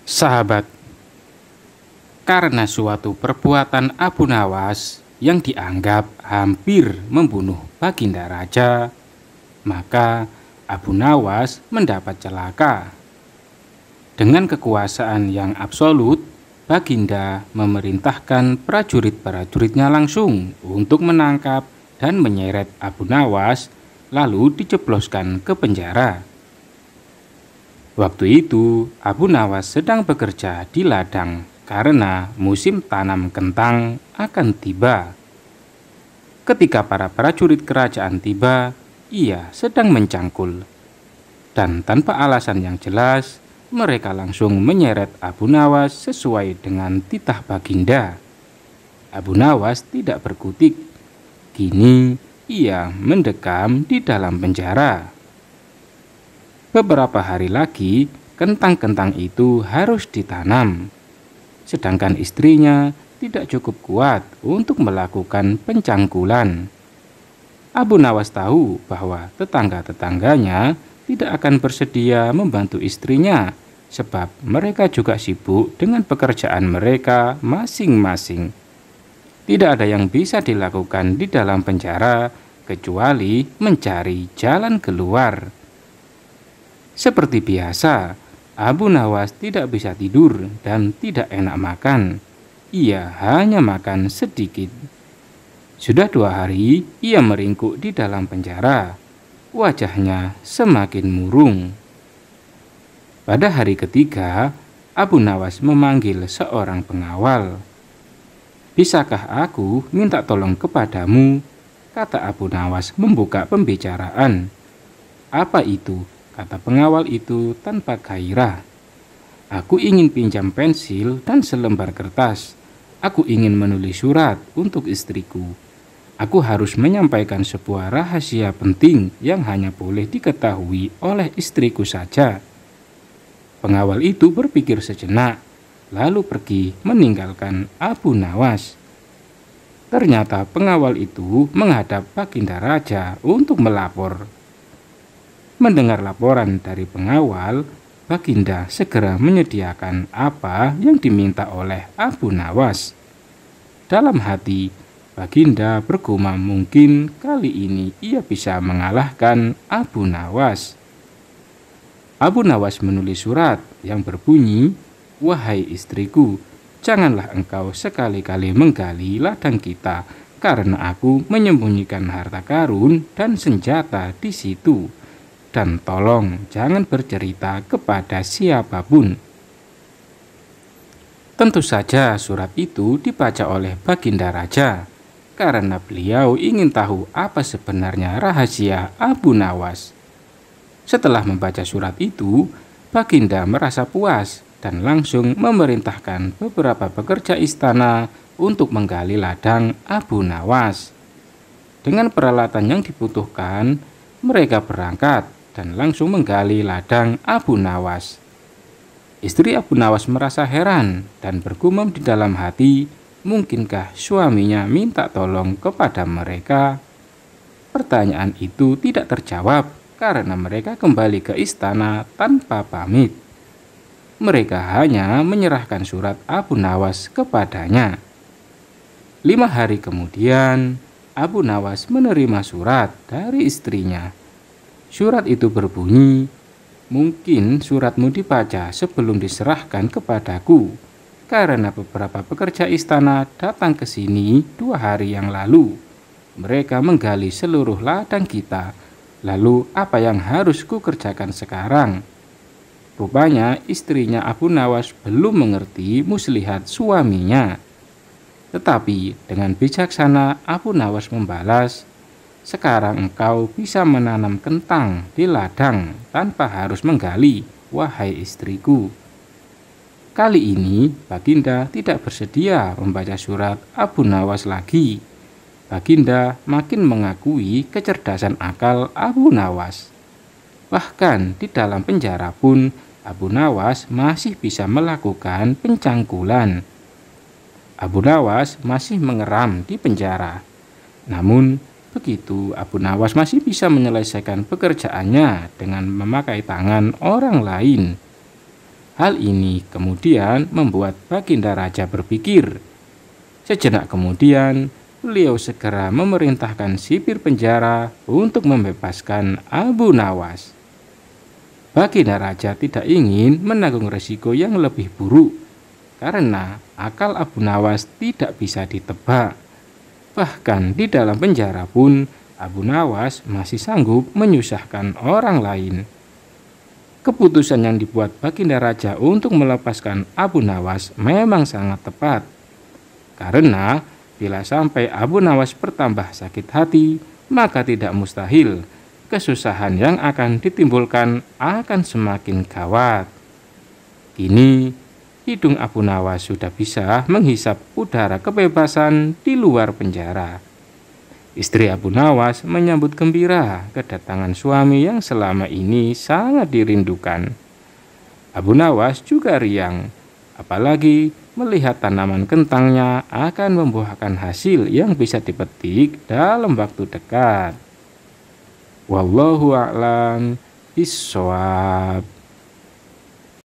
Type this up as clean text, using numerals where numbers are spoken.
Sahabat, karena suatu perbuatan Abu Nawas yang dianggap hampir membunuh Baginda Raja, maka Abu Nawas mendapat celaka. Dengan kekuasaan yang absolut, Baginda memerintahkan prajurit-prajuritnya langsung untuk menangkap dan menyeret Abu Nawas, lalu dijebloskan ke penjara. Waktu itu, Abu Nawas sedang bekerja di ladang karena musim tanam kentang akan tiba. Ketika para prajurit kerajaan tiba, ia sedang mencangkul. Dan tanpa alasan yang jelas, mereka langsung menyeret Abu Nawas sesuai dengan titah Baginda. Abu Nawas tidak berkutik. Kini ia mendekam di dalam penjara. Beberapa hari lagi, kentang-kentang itu harus ditanam. Sedangkan istrinya tidak cukup kuat untuk melakukan pencangkulan. Abu Nawas tahu bahwa tetangga-tetangganya tidak akan bersedia membantu istrinya, sebab mereka juga sibuk dengan pekerjaan mereka masing-masing. Tidak ada yang bisa dilakukan di dalam penjara kecuali mencari jalan keluar. Seperti biasa, Abu Nawas tidak bisa tidur dan tidak enak makan. Ia hanya makan sedikit. Sudah 2 hari ia meringkuk di dalam penjara. Wajahnya semakin murung. Pada hari ketiga, Abu Nawas memanggil seorang pengawal. "Bisakah aku minta tolong kepadamu?" kata Abu Nawas membuka pembicaraan. "Apa itu?" kata pengawal itu tanpa gairah. "Aku ingin pinjam pensil dan selembar kertas. Aku ingin menulis surat untuk istriku. Aku harus menyampaikan sebuah rahasia penting yang hanya boleh diketahui oleh istriku saja." Pengawal itu berpikir sejenak, lalu pergi meninggalkan Abu Nawas. Ternyata pengawal itu menghadap Baginda Raja untuk melapor. Mendengar laporan dari pengawal, Baginda segera menyediakan apa yang diminta oleh Abu Nawas. Dalam hati, Baginda bergumam mungkin kali ini ia bisa mengalahkan Abu Nawas. Abu Nawas menulis surat yang berbunyi, "Wahai istriku, janganlah engkau sekali-kali menggali ladang kita, karena aku menyembunyikan harta karun dan senjata di situ. Dan tolong jangan bercerita kepada siapapun." Tentu saja surat itu dibaca oleh Baginda Raja, karena beliau ingin tahu apa sebenarnya rahasia Abu Nawas. Setelah membaca surat itu, Baginda merasa puas dan langsung memerintahkan beberapa pekerja istana untuk menggali ladang Abu Nawas. Dengan peralatan yang dibutuhkan, mereka berangkat dan langsung menggali ladang Abu Nawas. Istri Abu Nawas merasa heran dan bergumam di dalam hati, mungkinkah suaminya minta tolong kepada mereka? Pertanyaan itu tidak terjawab karena mereka kembali ke istana tanpa pamit. Mereka hanya menyerahkan surat Abu Nawas kepadanya. 5 hari kemudian, Abu Nawas menerima surat dari istrinya. Surat itu berbunyi, "Mungkin suratmu dibaca sebelum diserahkan kepadaku, karena beberapa pekerja istana datang ke sini 2 hari yang lalu. Mereka menggali seluruh ladang kita. Lalu apa yang harus kukerjakan sekarang?" Rupanya istrinya Abu Nawas belum mengerti muslihat suaminya. Tetapi dengan bijaksana Abu Nawas membalas, "Sekarang engkau bisa menanam kentang di ladang tanpa harus menggali, wahai istriku." Kali ini Baginda tidak bersedia membaca surat Abu Nawas lagi. Baginda makin mengakui kecerdasan akal Abu Nawas. Bahkan di dalam penjara pun Abu Nawas masih bisa melakukan pencangkulan. Abu Nawas masih mengeram di penjara. Namun begitu Abu Nawas masih bisa menyelesaikan pekerjaannya dengan memakai tangan orang lain. Hal ini kemudian membuat Baginda Raja berpikir. Sejenak kemudian, beliau segera memerintahkan sipir penjara untuk membebaskan Abu Nawas. Baginda Raja tidak ingin menanggung resiko yang lebih buruk, karena akal Abu Nawas tidak bisa ditebak. Bahkan di dalam penjara pun, Abu Nawas masih sanggup menyusahkan orang lain. Keputusan yang dibuat Baginda Raja untuk melepaskan Abu Nawas memang sangat tepat. Karena bila sampai Abu Nawas bertambah sakit hati, maka tidak mustahil kesusahan yang akan ditimbulkan akan semakin gawat. Kini, hidung Abu Nawas sudah bisa menghisap udara kebebasan di luar penjara. Istri Abu Nawas menyambut gembira kedatangan suami yang selama ini sangat dirindukan. Abu Nawas juga riang, apalagi melihat tanaman kentangnya akan membuahkan hasil yang bisa dipetik dalam waktu dekat. Wallahu a'lam bishawab.